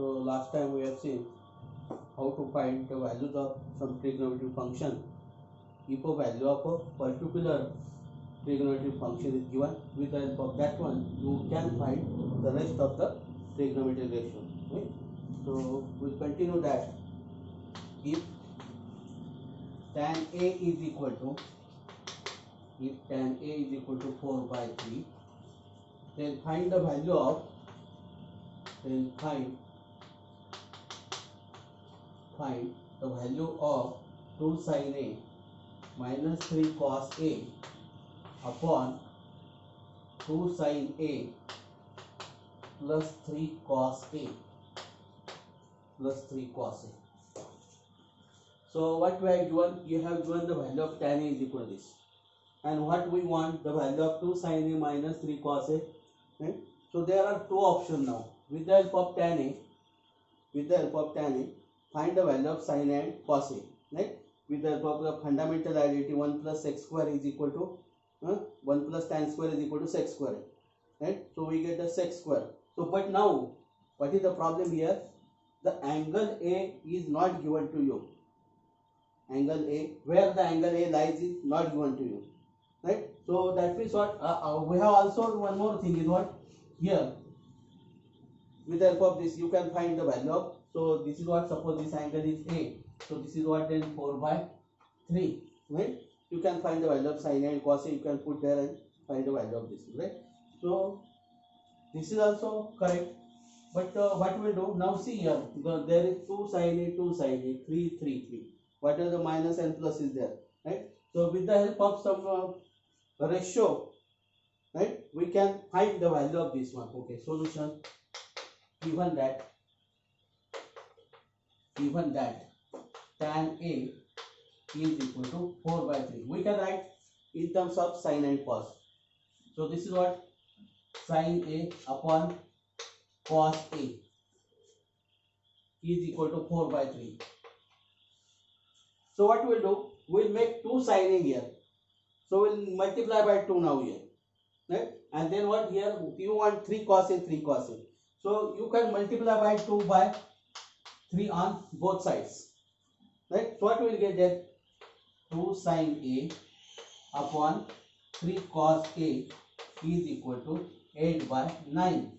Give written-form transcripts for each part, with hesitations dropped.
So last time we have seen how to find the values of some trigonometric function. If a value of a particular trigonometric function is given, with the help of that one you can find the rest of the trigonometric ratio. Right? So we'll continue that. If tan A is equal to 4 by 3, then find the value of find the value of 2 sin A minus 3 cos A upon 2 sin A plus 3 cos A plus 3 cos A. So what we have given, you have given the value of tan A is equal to this, and what we want, the value of 2 sin A minus 3 cos A. Right? So there are two options now. With the help of tan A, find the value of sin A and cos A. Right? With the help of the fundamental identity, 1 plus sec square is equal to 1 plus tan square is equal to sec square. Right? So we get the sec square. So but now what is the problem here? The angle A is not given to you. Angle A, where the angle A lies, is not given to you. Right? So that means what we have also one more thing is what here. With the help of this you can find the value of, so this is what, suppose this angle is A, so this is what, then 4 by 3. Right? You can find the value of sin A and cos A, you can put there and find the value of this. Right? So this is also correct, but what we will do now, see here, there is 2 sin A, 3, 3, 3. What are the minus and plus is there? Right? So with the help of some ratio, right, we can find the value of this one. Okay, solution. Given that tan A is equal to 4 by 3, we can write in terms of sin and cos. So this is what, sin A upon cos A is equal to 4 by 3. So what we'll do, we'll make 2 sin A here, so we'll multiply by 2 now here. Right? And then what, here you want 3 cos A, so you can multiply by 2 by 3 on both sides. Right? So what we will get there, 2 sin A upon 3 cos A is equal to 8 by 9.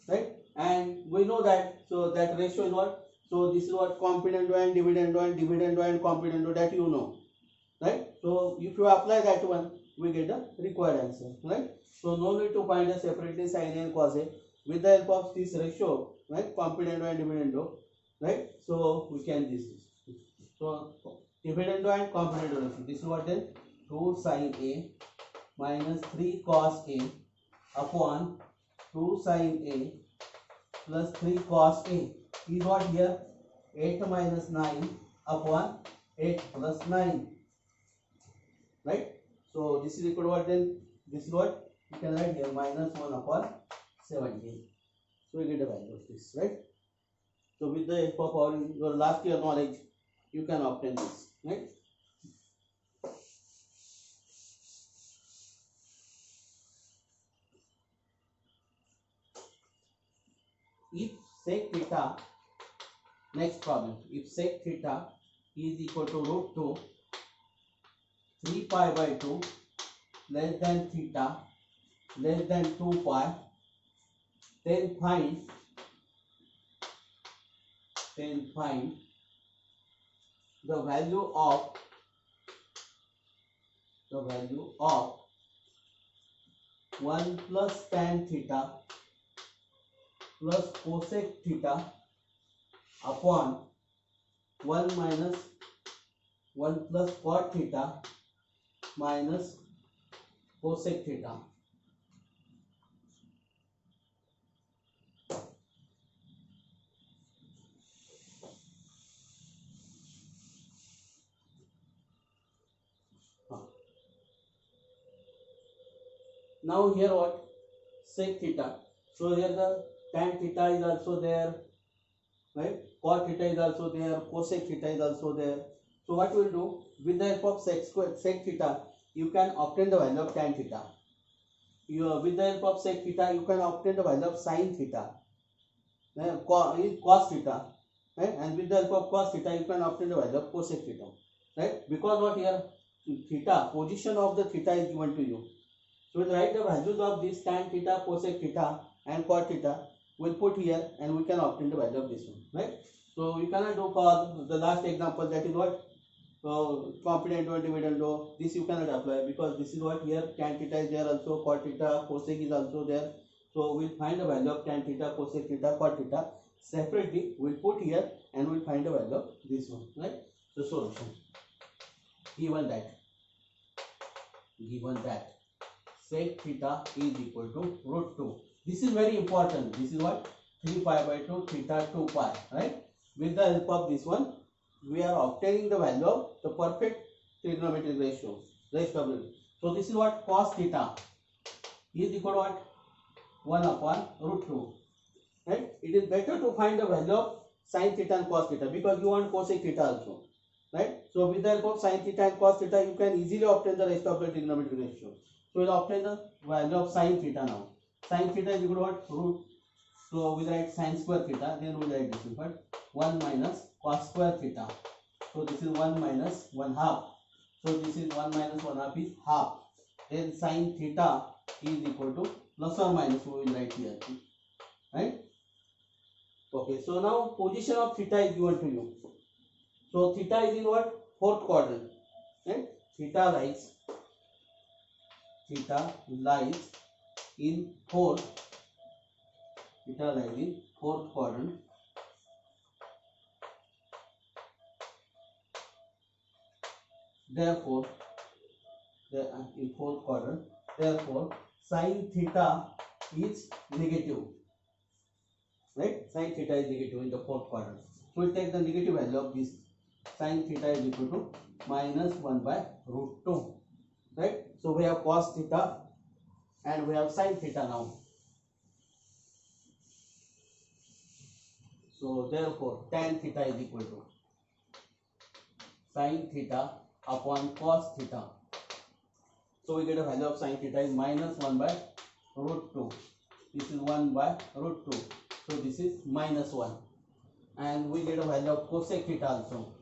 Right? And we know that, so that ratio is what, so this is what, complement and dividend and complement, that you know. Right? So if you apply that one, we get the required answer. Right? So no need to find a separately sin A and cos A. With the help of this ratio, right, complement and dividend, right, so we can this. So dividend and complement ratio, this is what, then 2 sin A minus 3 cos A upon 2 sin A plus 3 cos A is what here, 8 minus 9 upon 8 plus 9. Right? So this is equal to what, then this is what you can write here, minus 1 upon 17. So we get the value of this. Right? So with the help of your last year knowledge, you can obtain this. Right? If sec theta, next problem, if sec theta is equal to root 2 3 pi by 2 less than theta less than 2 pi, then find the value of 1 plus tan theta plus cosec theta upon 1 minus 1 plus cot theta minus cosec theta. Now here what, sec theta, so here the tan theta is also there, right, cot theta is also there, cosec theta is also there. So what we will do, with the help of sec theta, you can obtain the value of tan theta. With the help of sec theta, you can obtain the value of sin theta. is cos theta, right? And with the help of cos theta, you can obtain the value of cosec theta, right? Because what here, theta, position of the theta is given to you. So we'll write the values of this tan theta, cosec theta, and cot theta. We'll put here, and we can obtain the value of this one, right? So you cannot do for the last example, that is what component dividend. This you cannot apply because this is what here tan theta is there also, cot theta, cosec is also there. So we'll find the value of tan theta, cosec theta, cot theta separately. We'll put here and we'll find the value of this one, right? So solution, given that sec theta is equal to root 2. This is very important. This is what 3 pi by 2 theta 2 pi, right? With the help of this one, we are obtaining the value of the perfect trigonometric ratio, rest of it. So this is what cos theta is equal to what, 1 upon root 2, right? It is better to find the value of sin theta and cos theta because you want cosec theta also, right? So with the help of sin theta and cos theta, you can easily obtain the rest of the trigonometric ratio. So we'll obtain the value of sin theta now. Sin theta is equal to what, root. So we'll write sin square theta, then we'll write this one, 1 minus cos square theta. So this is 1 minus 1 half. So this is 1 minus 1 half is half. Then sin theta is equal to plus or minus, we will write here, right? Okay, so now position of theta is given to you. So theta is in what, fourth quadrant, right? Theta lies in fourth quadrant. Therefore, in fourth quadrant, therefore sin theta is negative, right? Sin theta is negative in the fourth quadrant. So we take the negative value of this. Sin theta is equal to minus 1 by root 2, right? So we have cos theta and we have sin theta now. So therefore tan theta is equal to sin theta upon cos theta. So we get a value of sin theta is minus 1 by root 2. This is 1 by root 2. So this is minus 1. And we get a value of cosec theta also.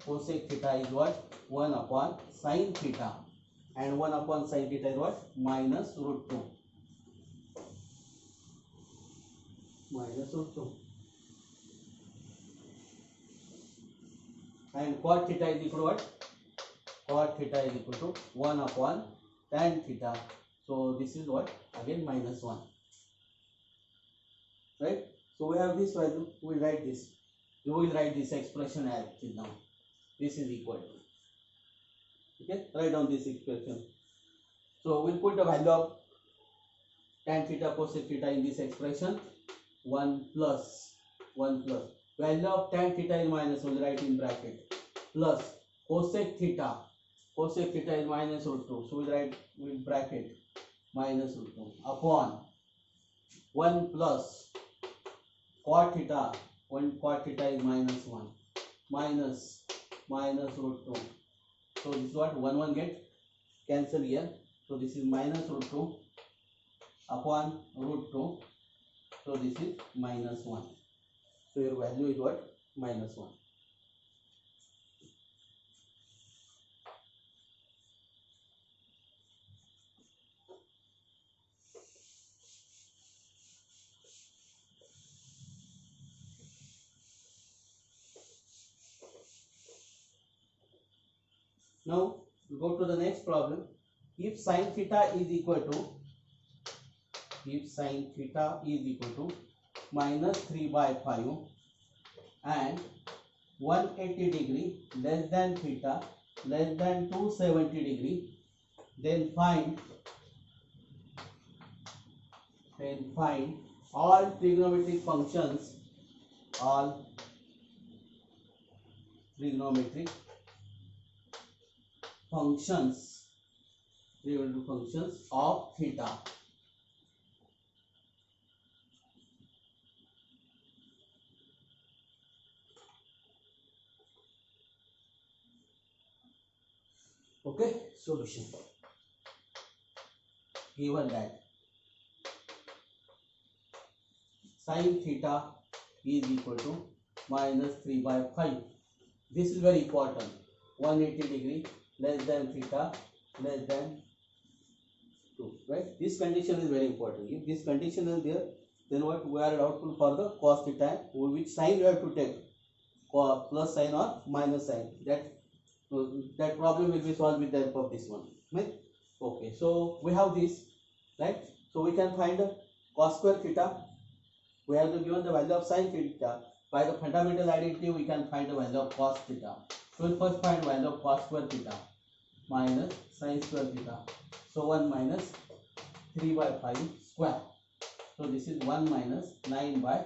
Cosec theta is what? 1 upon sin theta. And 1 upon sin theta is what? Minus root 2. Minus root 2. And cot theta is equal to what? Cot theta is equal to 1 upon tan theta. So this is what? Again minus 1. Right? So we have this value. We will write this. We will write this expression as it is now. This is equal to. Okay? Write down this expression. So we'll put the value of tan theta cosec theta in this expression. 1 plus value of tan theta is minus, we'll write in bracket, plus cosec theta is minus root 2, so we'll write in bracket minus root 2 upon 1 plus cot theta, cot theta is minus 1 minus root 2. So this is what 1 get cancel here. So this is minus root 2 upon root 2. So this is minus 1. So your value is what? Minus 1. Now we go to the next problem. If sin theta is equal to minus 3 by 5 and 180 degree less than theta less than 270 degree, then find all trigonometric functions of theta. Okay, solution. Given that sin theta is equal to minus 3 by 5. This is very important. 180 degree less than theta less than 2, right? This condition is very important. If this condition is there, then what we are doubtful for the cos theta, which sign you have to take, plus sign or minus sign. That problem will be solved with the help of this one, right? Okay, so we have this, right? So we can find cos square theta. We have to given the value of sin theta. By the fundamental identity, we can find the value of cos theta. So we'll first find value of cos square theta minus sin square theta. So 1 minus 3 by 5 square. So this is 1 minus 9 by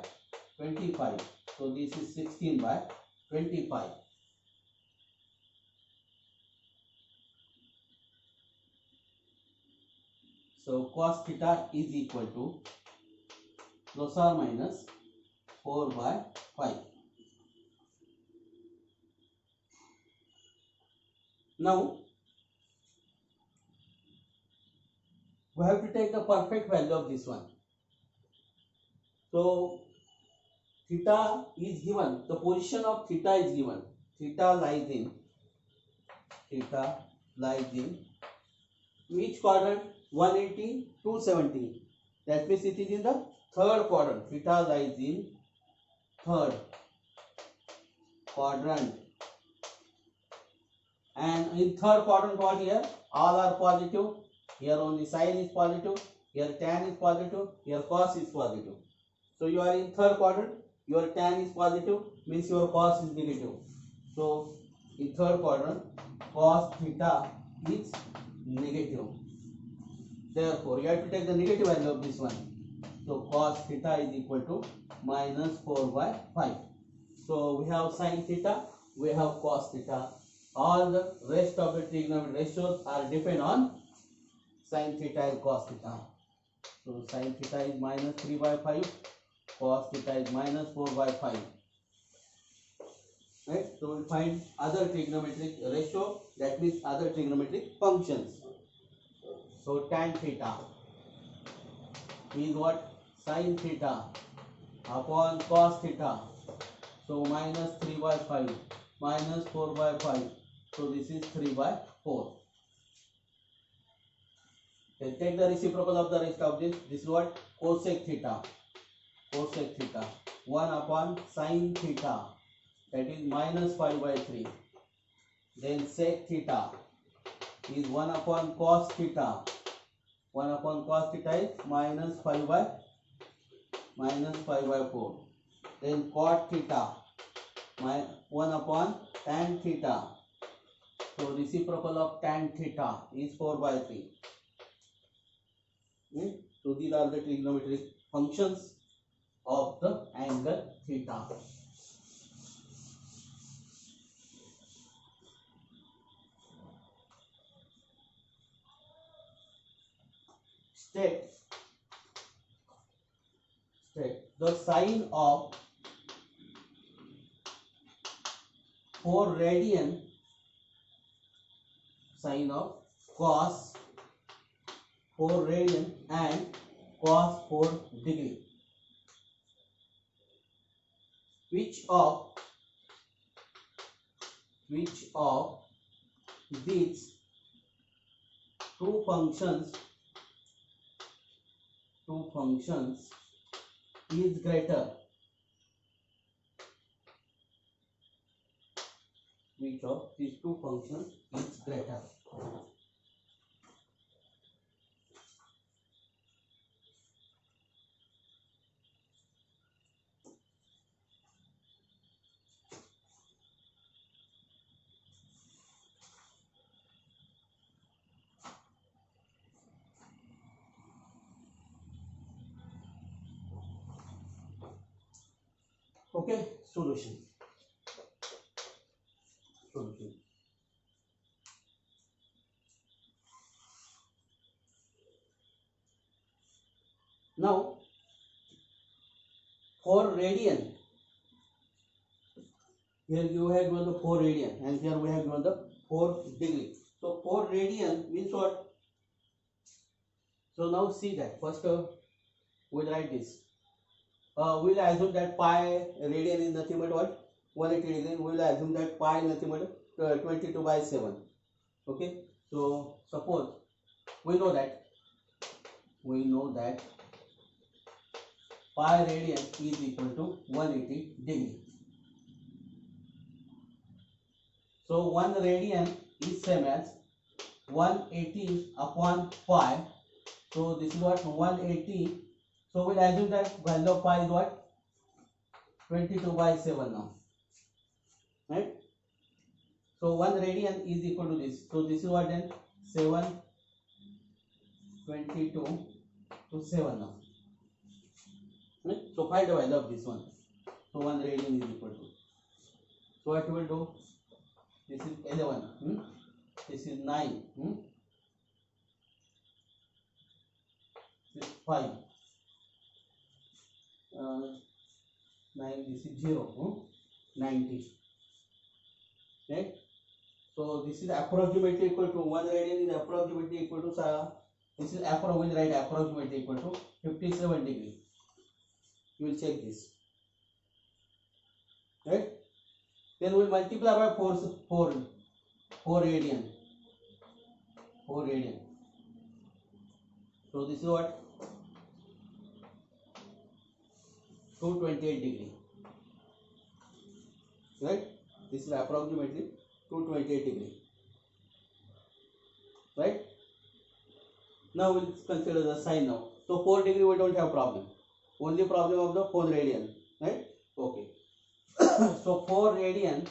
25. So this is 16 by 25. So cos theta is equal to plus or minus 4 by 5. Now we have to take the perfect value of this one. So theta is given, the position of theta is given. Theta lies in which quadrant? 180, 270. That means it is in the third quadrant. Theta lies in third quadrant. And in third quadrant, what here? All are positive. Here only sin is positive. Here tan is positive. Here cos is positive. So you are in third quadrant. Your tan is positive, means your cos is negative. So in third quadrant, cos theta is negative. Therefore, you have to take the negative value of this one. So cos theta is equal to minus 4 by 5. So we have sin theta, we have cos theta. All the rest of the trigonometric ratios are depend on sin theta and cos theta. So sin theta is minus 3 by 5, cos theta is minus 4 by 5. Right? So we find other trigonometric ratio, that means other trigonometric functions. So tan theta is what? Sin theta upon cos theta. So minus 3 by 5 minus 4 by 5. So this is 3 by 4. Then take the reciprocal of the rest of this. This is what? Cosec theta. Cosec theta. 1 upon sin theta. That is minus 5 by 3. Then sec theta is 1 upon cos theta. 1 upon cos theta is minus 5 by 4. Then cot theta, 1 upon tan theta. So reciprocal of tan theta is 4 by 3. So these are the trigonometric functions of the angle theta. State the sine of 4 radian, sine of cos 4 radian and cos 4 degree. Which of these two functions is greater? Which of these two functions is greater? Okay, solution. Now 4 radian, here you have given the 4 radian and here we have given the 4 degree. So 4 radian means what? So now see that first we'll write this. we'll assume that pi radian is nothing but what, 180 degree. We'll assume that pi is nothing but 22 by 7. Okay, so suppose we know that pi radian is equal to 180 degree. So 1 radian is same as 180 upon pi. So this is what, 180. So we'll assume that value of pi is what, 22 by 7 now, right? So 1 radian is equal to this. So this is what then, 7, 22 to 7 now, right? So find the value of this one. So 1 radian is equal to, so what you will do, this is 11, this is 9, this is 5, 9, this is 0, 90, right? So this is approximately equal to, 1 radian is approximately equal to, this is approximately equal to 57 degree. You will check this, right? Then we will multiply by 4 radian. 4 radian. So this is what, 228 degree, right? This is approximately 228 degree, right? Now we'll consider the sign now. So 4 degree we don't have problem. Only problem of the 4 radian, right? Okay. So 4 radian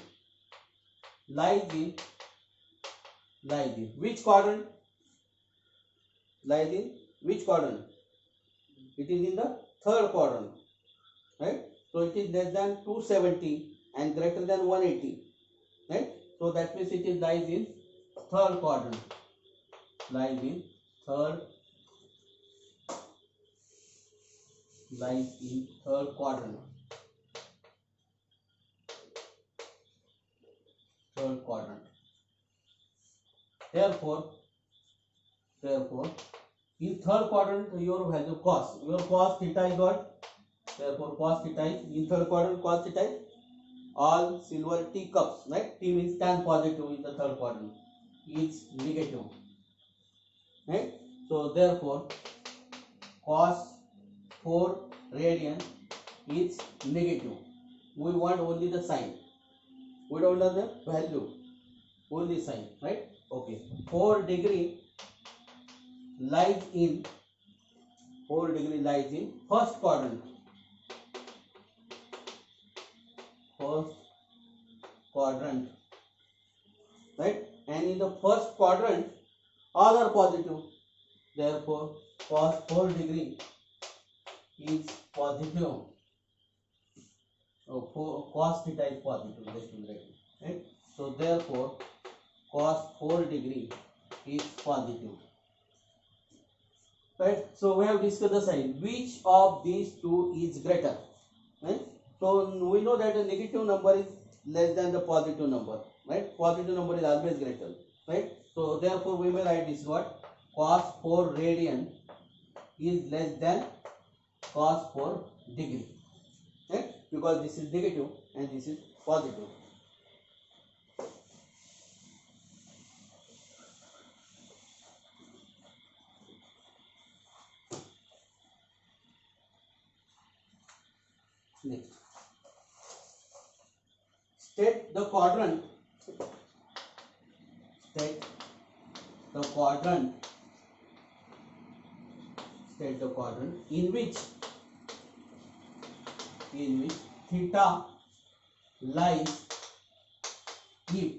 lies in which quadrant? Lies in which quadrant? It is in the third quadrant, right? So it is less than 270 and greater than 180, right? So that means it is lies in third quadrant. Lies in third quadrant. Third quadrant. Therefore, in third quadrant, your value cos theta is what? Therefore, cos theta is in third quadrant. Cos theta is all silver teacups, right? T means tan positive in the third quadrant. Is negative, right? So therefore, cos 4 radian is negative. We want only the sign. We don't know the value, only sign, right? Okay. 4 degree lies in first quadrant. Right? And in the first quadrant, all are positive. Therefore, cos 4 degree is positive. Cos theta is positive. Right? So therefore, cos 4 degree is positive. Right? So we have discussed the sign. Which of these two is greater? Right? So we know that a negative number is less than the positive number. Right? Positive number is always greater. Right? So therefore we may write this what? Cos 4 radian is less than cos 4 degree. Right? Because this is negative and this is positive. Next, state the quadrant in which theta lies if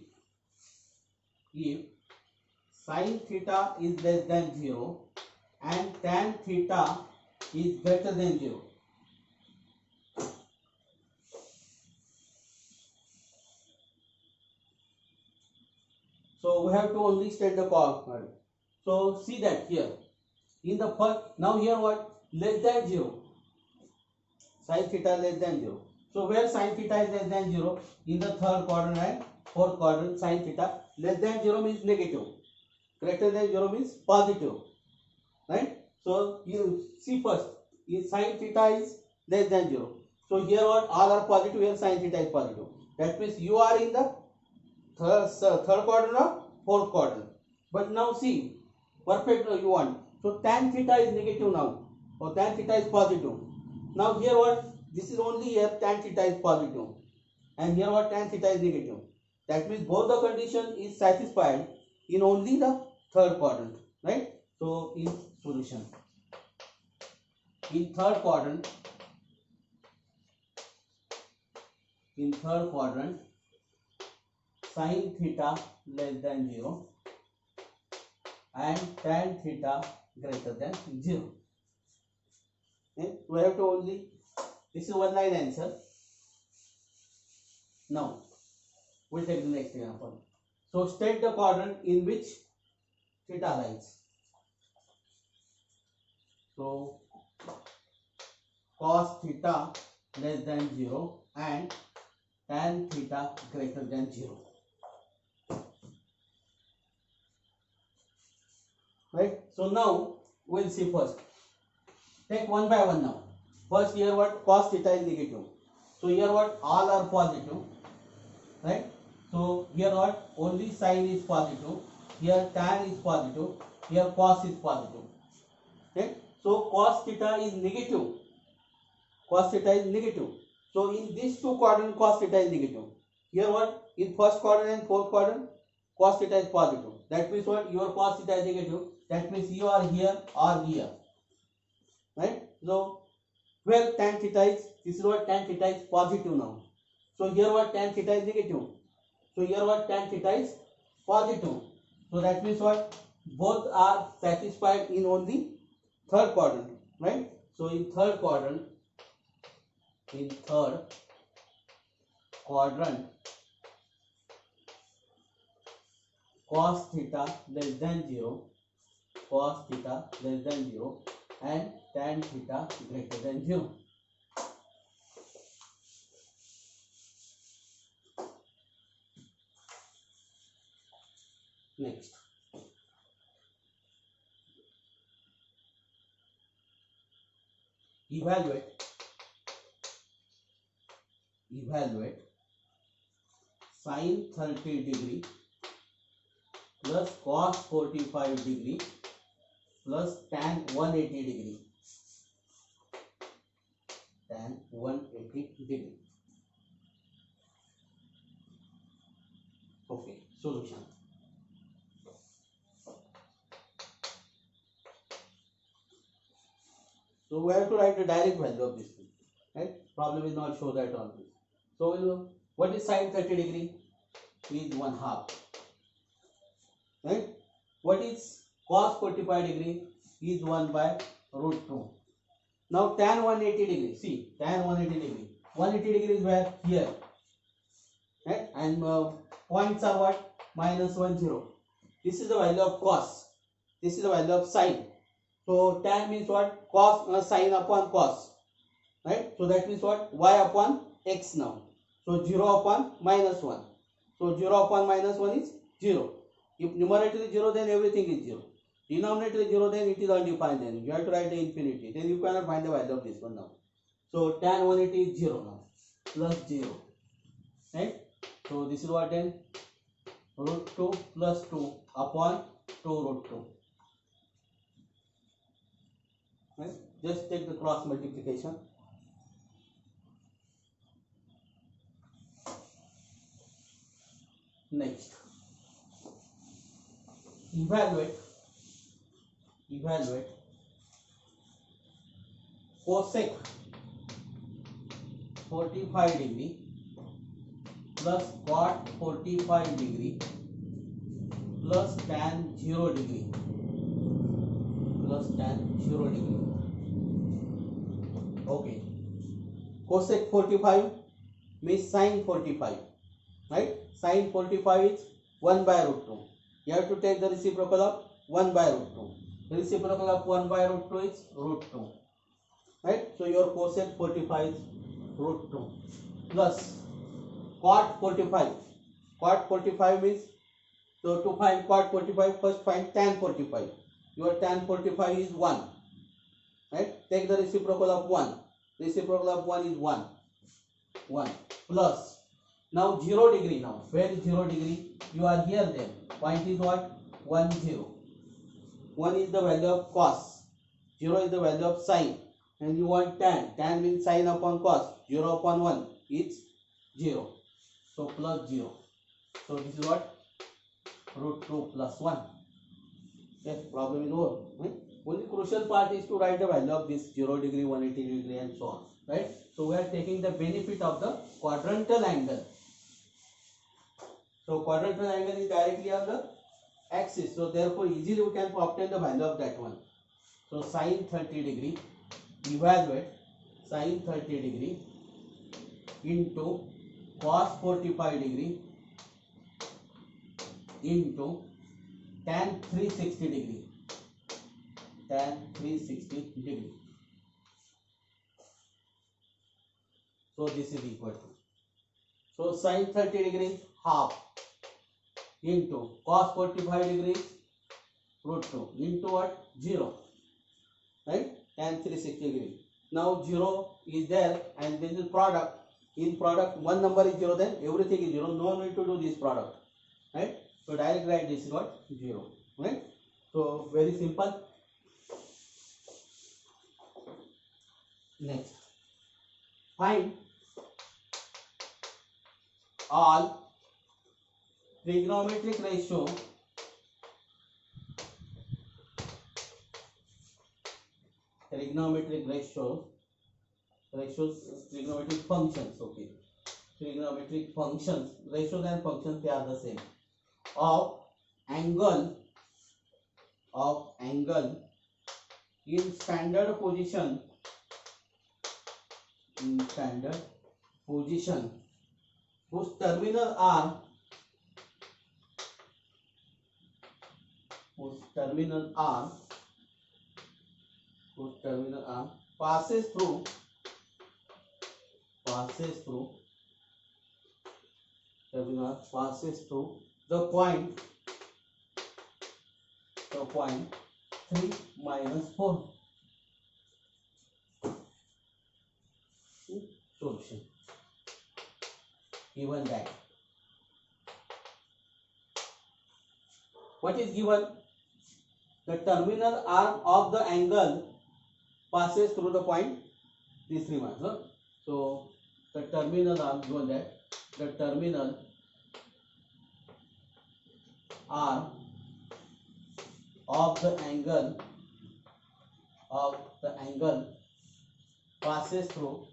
sin theta is less than 0 and tan theta is greater than 0. So we have to only state the quadrant. So see that here in the first, now here what? Less than 0. Sin theta less than 0. So where sin theta is less than 0? In the third quadrant and fourth quadrant, sin theta less than 0 means negative. Greater than 0 means positive. Right? So you see first, in sin theta is less than 0. So here what, all are positive, here sin theta is positive. That means you are in the third quadrant or fourth quadrant. But now see, perfect you want. So tan theta is negative now, or tan theta is positive. Now here what, this is only here tan theta is positive, and here what, tan theta is negative. That means both the condition is satisfied in only the third quadrant, right? So in solution, in third quadrant, sin theta less than 0 and tan theta greater than 0. Okay? We have to only, this is one line answer. Now we'll take the next example. So state the quadrant in which theta lies. So cos theta less than 0 and tan theta greater than 0. Right? So now we'll see first. Take one by one now. First here what, cos theta is negative. So here what, all are positive. Right? So here what, only sin is positive. Here tan is positive. Here cos is positive. Okay? So cos theta is negative. Cos theta is negative. So in these two quadrants, cos theta is negative. Here what, in first quadrant and fourth quadrant, cos theta is positive. That means what, your cos theta is negative. That means you are here or here. Right? So well, tan theta is, this is what, tan theta is positive now. So here what, tan theta is negative. So here what, tan theta is positive. So that means what, both are satisfied in only third quadrant, right? So in third quadrant, cos theta less than 0, and tan theta greater than 0. Next, evaluate sin 30 degree plus cos 45 degree plus tan 180 degree. Okay, solution. So we have to write the direct value of this thing, right? Problem will not show that on this. So what is sin 30 degree? Is 1/2. Right? What is cos 45 degree? Is 1 by root 2. Now tan 180 degree. See, tan 180 degree. 180 degree is where? Here. Right? And points are what? -1, 0. This is the value of cos. This is the value of sin. So tan means what? Cos, sin upon cos. Right? So that means what? Y upon x now. So 0 upon -1. So 0 upon -1 is 0. If numerator is 0, then everything is 0. Denominator is 0, then it is undefined. Then you have to write the infinity. Then you cannot find the value of this one now. So tan 180 is 0 now. Plus 0. Right? So this is what then? Root 2 plus 2 upon 2 root 2. Right? Just take the cross multiplication. Next, evaluate cosec 45 degree plus cot 45 degree plus tan 0 degree Okay, cosec 45 means sin 45, right? Sin 45 is 1 by root 2. You have to take the reciprocal of 1 by root 2. The reciprocal of 1 by root 2 is root 2. Right? So your cosec 45 is root 2 plus cot 45. Cot 45 means, so to find cot 45, first find tan 45. Your tan 45 is 1. Right? Take the reciprocal of 1. Reciprocal of 1 is 1. 1 plus. Now 0 degree now. Where is 0 degree? You are here then. Point is what? 1 0. 1 is the value of cos. 0 is the value of sine. And you want tan. Tan means sine upon cos. 0 upon 1 is 0. So plus 0. So this is what? Root 2 plus 1. Yes, problem is over. Right? Only crucial part is to write the value of this 0 degree, 180 degree and so on. Right? So we are taking the benefit of the quadrantal angle. So quadrantal angle is directly on the axis. So therefore easily we can obtain the value of that one. So sine 30 degree, evaluate sine 30 degree into cos 45 degree into tan 360 degree. Tan 360 degree. So this is equal to. So sine 30 degrees half into cos 45 degrees root 2 into what? 0. Right? Tan 360 degree. Now 0 is there and this is product. In product one number is 0, then everything is 0. No need to do this product. Right? So direct write this is what? 0. Right? So very simple. Next. Find all trigonometric ratios trigonometric trigonometric functions, okay, trigonometric functions, ratios and functions, they are the same, of angle in standard position whose terminal arm passes through the point 3 minus 4. Solution. Given that. What is given? The terminal arm of the angle passes through the point these 3 minus. Huh? So the terminal arm, given that the terminal arm of the angle passes through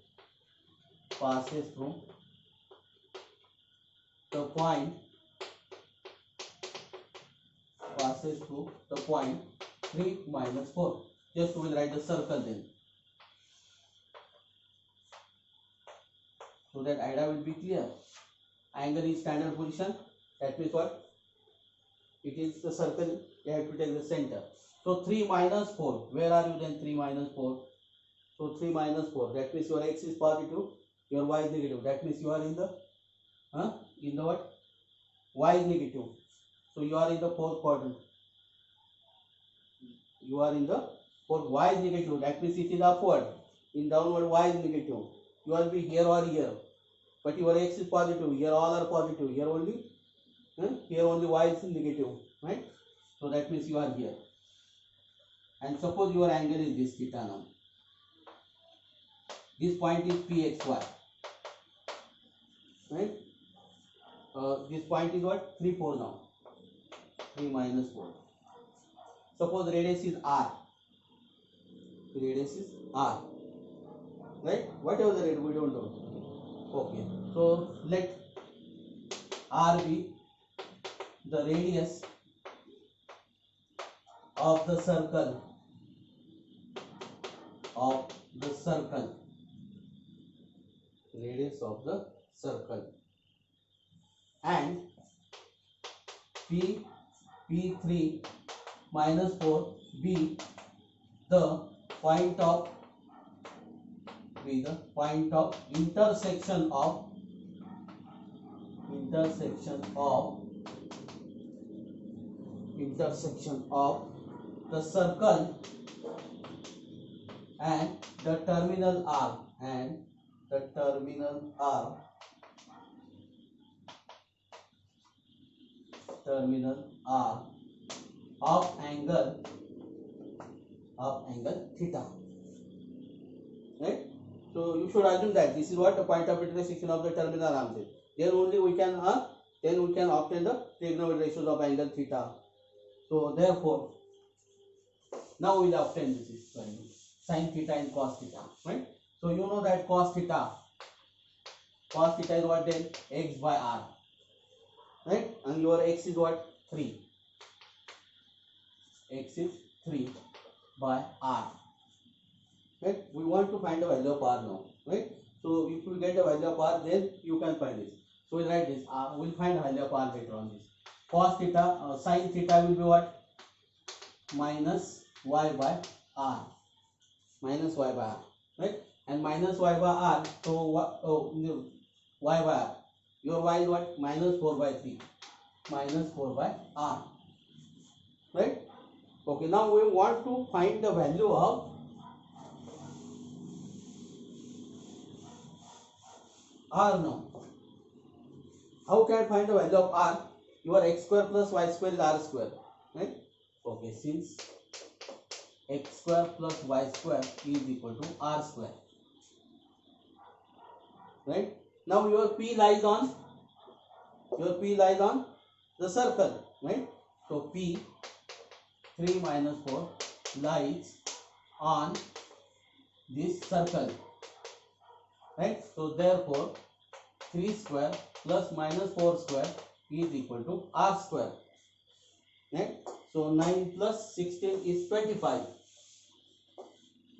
the point 3 minus 4. Just we will write the circle then, so that idea will be clear. Angle is standard position, that means what? It is the circle, you have to take the center. So 3 minus 4, where are you then? 3 minus 4. So 3 minus 4, that means your x is positive, your y is negative. That means you are in the what? Y is negative. So you are in the fourth quadrant. You are in the fourth. Y is negative. That means it is upward. In downward, y is negative. You will be here or here. But your x is positive. Here all are positive. Here only y is negative. Right? So that means you are here. And suppose your angle is this theta now. This point is pxy. Right? This point is what? 3 4 now. 3 minus 4. Suppose radius is r. Right? Whatever the radius, we don't know. Okay. So let r be the radius of the circle. Radius of the circle. And P3 minus 4 be the point of intersection of the circle and the terminal arm. and the terminal R of angle theta, right? So you should assume that this is what the point of intersection of the terminal arms is. Then only we can obtain the trigonometric ratios of angle theta. So therefore now we will obtain this value, sin theta and cos theta, right? So you know that cos theta is what then? X by R, right? And your x is what? 3. X is 3 by R, right? We want to find the value of R now, right? So if you get the value of R, then you can find this. So we'll write this. We'll find the value of R later on this. Cos theta, sin theta will be what? Minus y by R. Minus y by R, right? And minus y by R. So what? Y by R. Your y is what? Minus 4 by 3. Minus 4 by R, right? Okay. Now we want to find the value of R now. How can I find the value of R? Your x square plus y square is R square, right? Okay, since x square plus y square is equal to R square, right? Now your P lies on the circle, right? So P 3 minus 4 lies on this circle, right? So therefore 3 square plus minus 4 square is equal to R square, right? So 9 plus 16 is 25.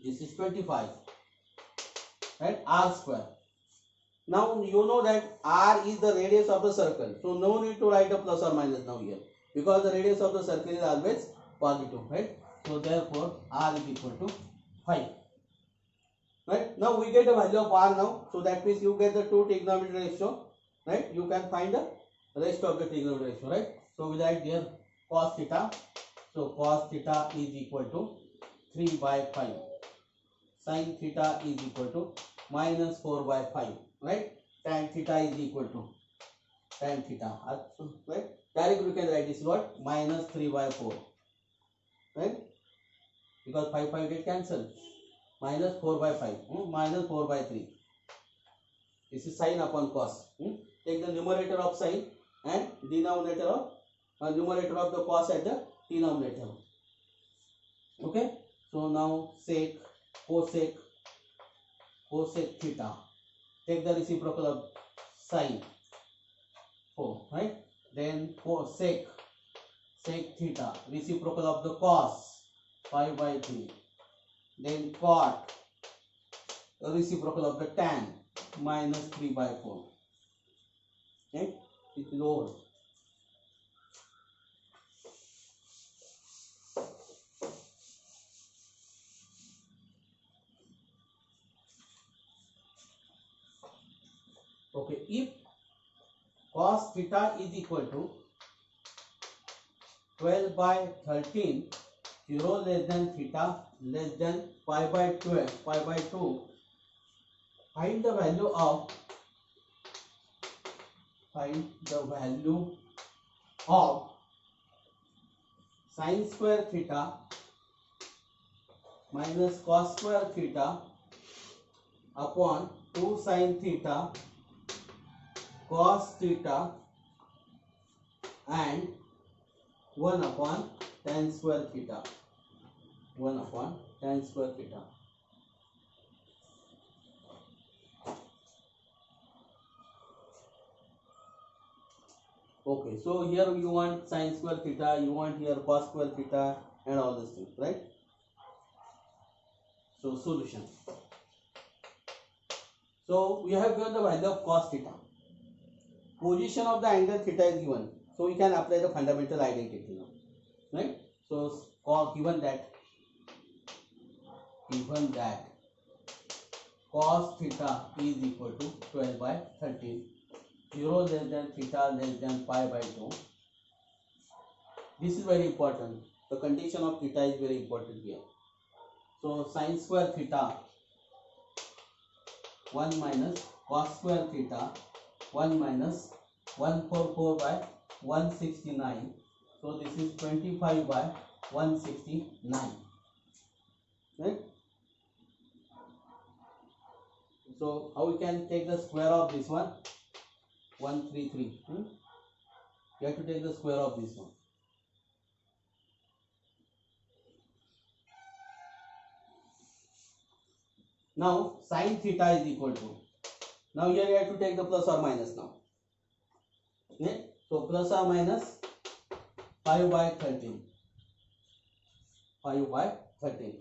This is 25, right? R square. Now you know that R is the radius of the circle, so no need to write a plus or minus now here, because the radius of the circle is always positive, right? So therefore R is equal to 5, right? Now we get the value of R now, so that means you get the two trigonometric ratio, right? You can find the rest of the trigonometric ratio, right? So we write here cos theta. So cos theta is equal to 3 by 5. Sin theta is equal to minus 4 by 5, right? Tan theta is equal to tan theta, right? Directly we can write this what? Minus 3 by 4, right? Because 5 get cancelled. Minus 4 by 5, minus 4 by 3. This is sin upon cos. Take the numerator of sin and denominator of numerator of the cos at the denominator. Okay. So now sec, cosec theta. Take the reciprocal of sin 4, right? Then sec theta, reciprocal of the cos 5 by 3. Then cot, reciprocal of the tan minus 3 by 4. Okay, it is over. Okay, if cos theta is equal to 12 by 13, 0 less than theta less than pi by 12, pi by 2, find the value of sin square theta minus cos square theta upon 2 sin theta cos theta and 1 upon tan square theta. 1 upon tan square theta. Okay, so here you want sin square theta, you want here cos square theta and all these things, right? So solution. So we have given the value of cos theta. Position of the angle theta is given. So we can apply the fundamental identity now, right? So given that cos theta is equal to 12 by 13, 0 less than theta less than pi by 2. This is very important. The condition of theta is very important here. So sin square theta 1 minus cos square theta 1 minus 144 by 169. So this is 25 by 169. Right? So how we can take the square of this one? 133. You have to take the square of this one. Now sin theta is equal to. Now here you have to take the plus or minus now. Okay? So plus or minus 5 by 13. 5 by 13.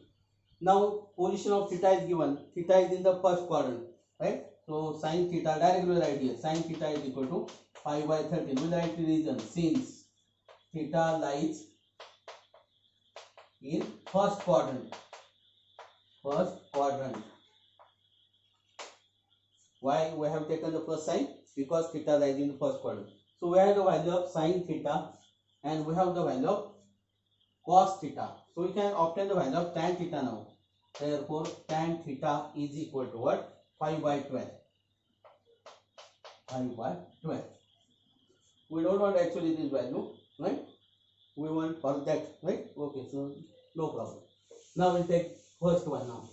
Now position of theta is given. Theta is in the first quadrant, right? So sin theta, directly we write here. Sin theta is equal to 5 by 13. We write the reason since theta lies in first quadrant. First quadrant. Why we have taken the plus sign? Because theta lies in the first quadrant. So we have the value of sin theta and we have the value of cos theta. So we can obtain the value of tan theta now. Therefore, tan theta is equal to what? 5 by 12. 5 by 12. We don't want actually this value, right? We want for that, right? Okay, so no problem. Now we'll take first one now.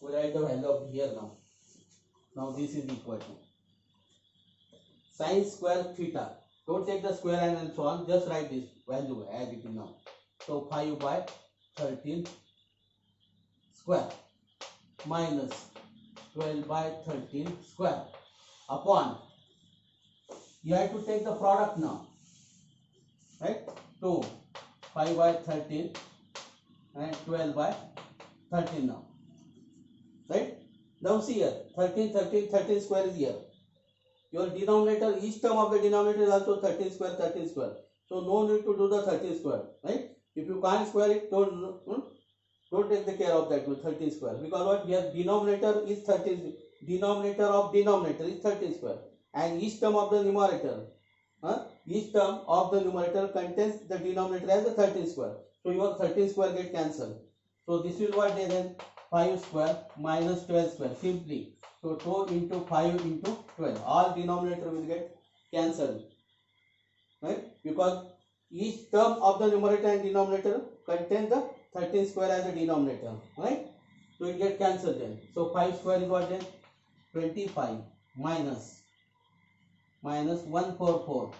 We write the value of here now. Now this is equal to sin square theta. Don't take the square and so on. Just write this value as it is now. So 5 by 13 square minus 12 by 13 square upon. You have to take the product now. Right? So 5 by 13 and 12 by 13 now. Right? Now see here, 13 square is here. Your denominator, each term of the denominator is also 13 square. So no need to do the 13 square, right? If you can't square it, don't take the care of that with 13 square. Because what here denominator is 13, denominator of denominator is 13 square. And each term of the numerator, contains the denominator as a 13 square. So your 13 square get cancelled. So this is what they then 5 square minus 12 square simply. So 2 into 5 into 12. All denominator will get cancelled. Right? Because each term of the numerator and denominator contains the 13 square as a denominator. Right? So it get cancelled then. So 5 square is what then? 25 minus 144.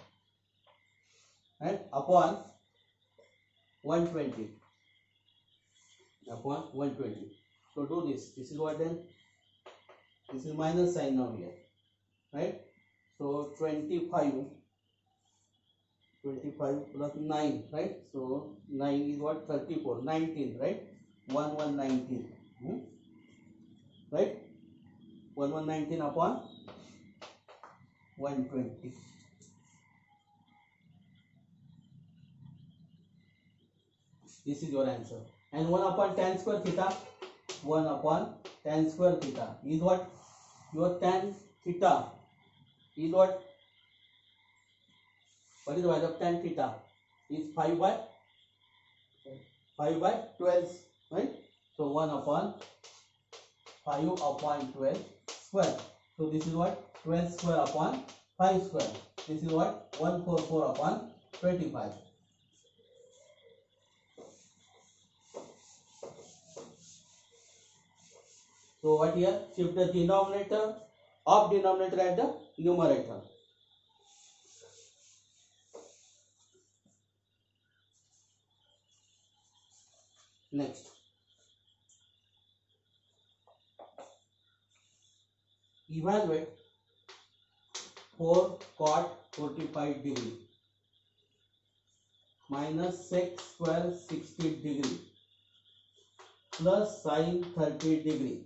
Right? Upon 120. Upon 120. So do this. This is what then? This is minus sign now here. Right? So 25 plus 9, right? So 9 is what? 34. 19, right? 1119. Right? 1119 upon 120. This is your answer. And 1 upon tan square theta. 1 upon tan square theta is what? Your tan theta is what? What is the value of tan theta? Is 5 by 12, right? So 1 upon 5 upon 12 square. So this is what? 12 square upon 5 square. This is what? 144 upon 25. So what here? Shift the denominator of denominator at the numerator. Next. Evaluate 4 cot 45 degree minus sec square 60 degree plus sin 30 degree.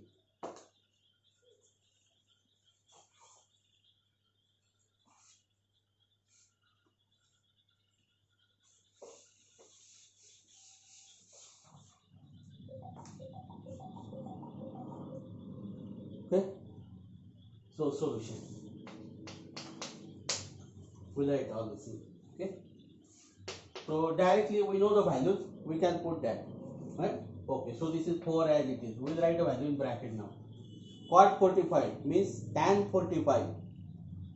Okay. So solution. We write all this in. Okay. So directly we know the values. We can put that. Right. Okay. So this is 4 as it is. We will write a value in bracket now. cot 45 means tan 45.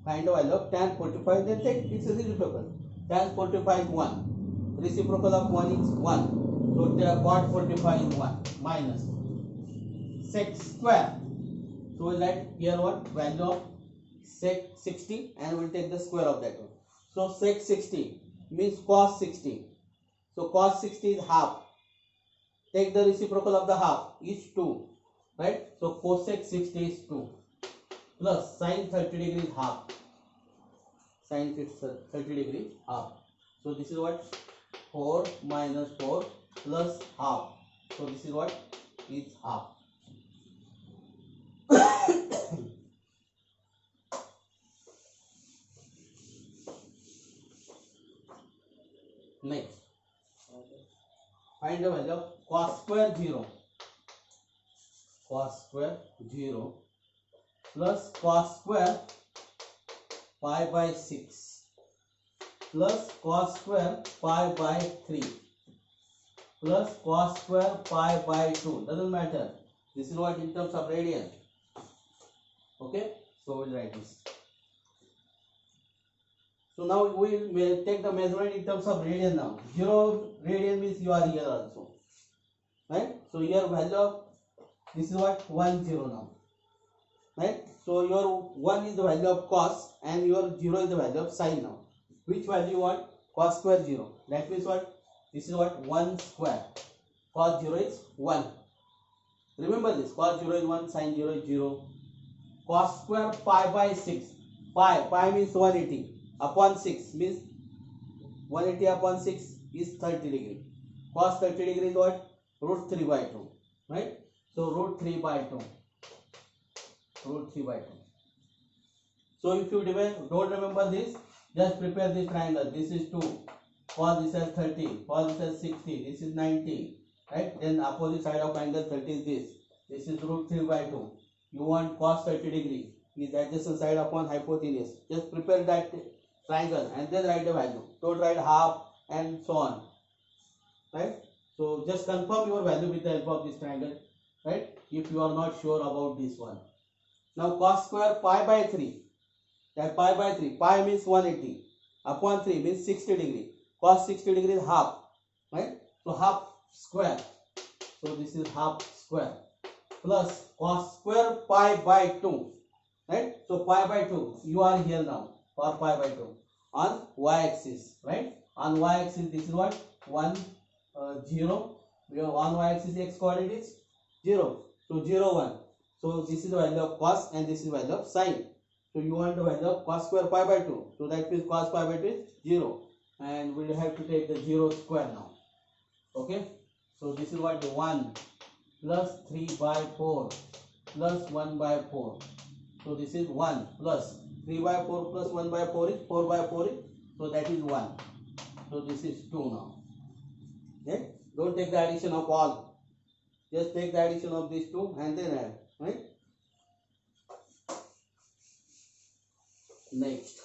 Find the value of tan 45, then take its reciprocal. Tan 45 is 1. Reciprocal of 1 is 1. So the cot 45 is 1 minus sec square. So we'll write here what value of sec 60 and we'll take the square of that one. So sec 60 means cos 60. So cos 60 is half. Take the reciprocal of the half is 2. Right? So cosec 60 is 2 plus sin 30 degree is half. Sin 30 degree half. So this is what 4 minus 4 plus half. So this is what is half. Next, find the value of cos square 0. Cos square 0 plus cos square pi by 6 plus cos square pi by 3 plus cos square pi by 2. Doesn't matter. This is what in terms of radian. Okay, so we'll write this. So now we will take the measurement in terms of radian now. 0 radian means you are here also. Right? So your value of this is what 1 0 now. Right? So your 1 is the value of cos and your 0 is the value of sin now. Which value you want? Cos square 0. That means what? This is what 1 square. Cos 0 is 1. Remember this. Cos 0 is 1, sin 0 is 0. Cos square pi by 6. Pi means 180. Upon 6 means 180 upon 6 is 30 degree. Cos 30 degree is what? Root 3 by 2. Right? So root 3 by 2. Root 3 by 2. So if you don't remember this, just prepare this triangle. This is 2. Cos this as 30. Cos this as 60. This is 90. Right? Then opposite side of angle 30 is this. This is root 3 by 2. You want cos 30 degree. Is adjacent side upon hypotenuse. Just prepare that triangle and then write the value. Don't write half and so on. Right? So just confirm your value with the help of this triangle. Right? If you are not sure about this one. Now cos square pi by 3. That pi by 3. Pi means 180. Upon 3 means 60 degree. Cos 60 degree is half. Right? So half square. So this is half square. Plus cos square pi by 2. Right? So pi by 2. You are here now. For pi by 2. On y-axis. Right? On y-axis this is what? 1, 0. On y-axis x coordinate is 0. So 0, 1. So this is the value of cos and this is the value of sin. So you want the value of cos square pi by 2. So that means cos pi by 2 is 0. And we will have to take the 0 square now. Okay. So this is what the 1 plus 3 by 4 plus 1 by 4. So this is 1 plus 3 by 4 plus 1 by 4 is 4 by 4 is. So that is 1. So this is 2 now. Okay. Don't take the addition of all. Just take the addition of these two and then add. Right? Next.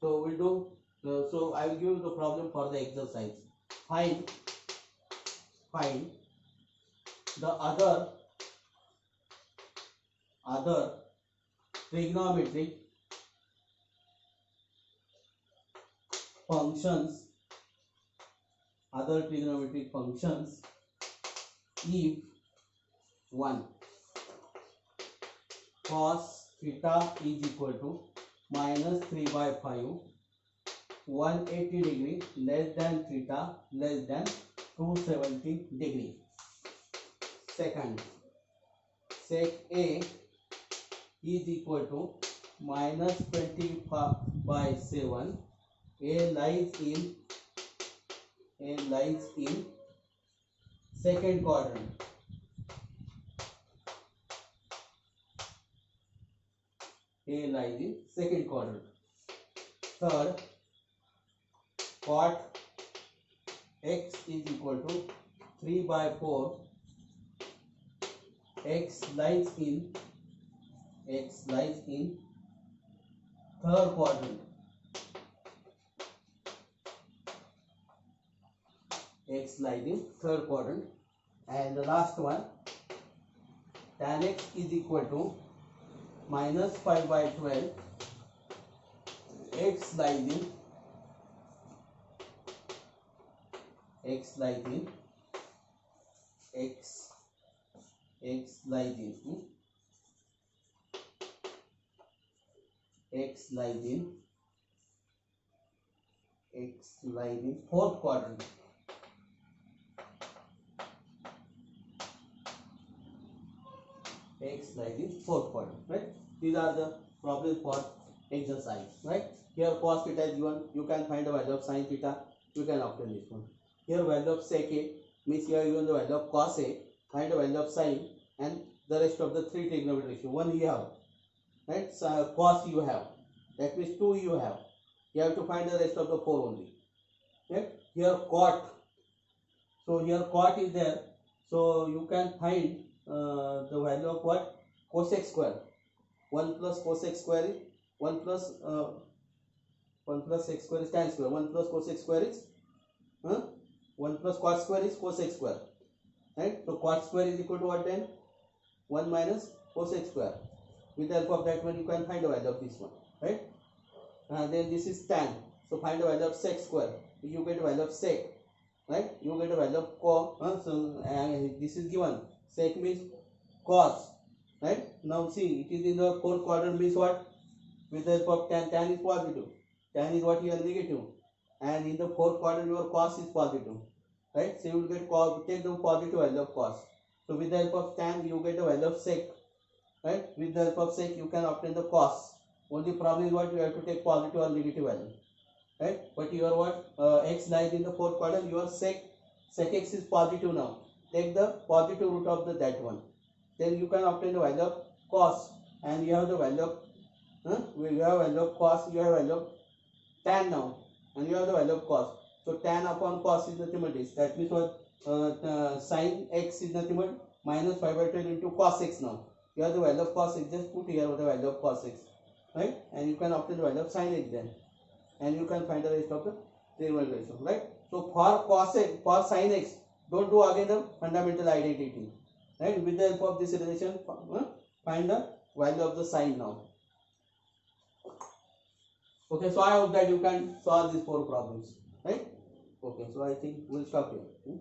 So we'll do. So I will give you the problem for the exercise. Find the other trigonometric functions. Other trigonometric functions if 1 cos theta is equal to minus 3 by 5, 180 degree less than theta less than 270 degree. Second, sec A is equal to minus 20 by 7. A lies in second quadrant. A lies in second quadrant. Third, cot x is equal to 3 by 4. X lies in third quadrant, x lies in third quadrant, and the last one, tan x is equal to minus 5 by 12, x lies in x lies in x x lies in x lies in x lies in fourth quadrant. X lies in fourth quadrant, right? These are the problems for exercise, right? Here cos theta is given, you can find the value of sin theta, you can obtain this one. Here value of sec a means here given the value of cos a, find the value of sin, and the rest of the three trigonometric ratio. One you have, right? So cos you have, that means 2 you have. You have to find the rest of the 4 only. Right? Here cot, so here cot is there, so you can find the value of what? Cosec square. 1 plus cosec square is 1 plus 1 plus sec square is tan square. 1 plus cosec square is 1 plus cot square is cosec square, right? So cot square is equal to what then? 1 minus cosec square. With the help of that one you can find the value of this one, right? Then this is tan, so find the value of sec square. You get the value of sec, right? You get the value of cos. So this is given, sec means cos, right? Now see, it is in the fourth quadrant means what? With the help of tan, tan is positive, tan is what? Here negative, and in the fourth quadrant your cos is positive, right? So you will get cos, take the positive value of cos. So with the help of tan you get the value of sec, right? With the help of sec you can obtain the cos. Only problem is what? You have to take positive or negative value, right? But your what? X lies in the fourth quadrant, your sec x is positive now. Take the positive root of that one. Then you can obtain the value of cos, and you have the value of you have value of cos, you have value of tan now, and you have the value of cos. So tan upon cos is nothing but this. That means what? Sin x is nothing but minus 5 by 12 into cos x now. You have the value of cos x, just put here the value of cos x, right? And you can obtain the value of sin x then, and you can find the rest of the trigonometric ratio, right? So for cos x, for sin x, don't do again the fundamental identity, right? With the help of this relation, find the value of the sin now. Okay, so I hope that you can solve these 4 problems, right? Okay, so I think we'll stop here.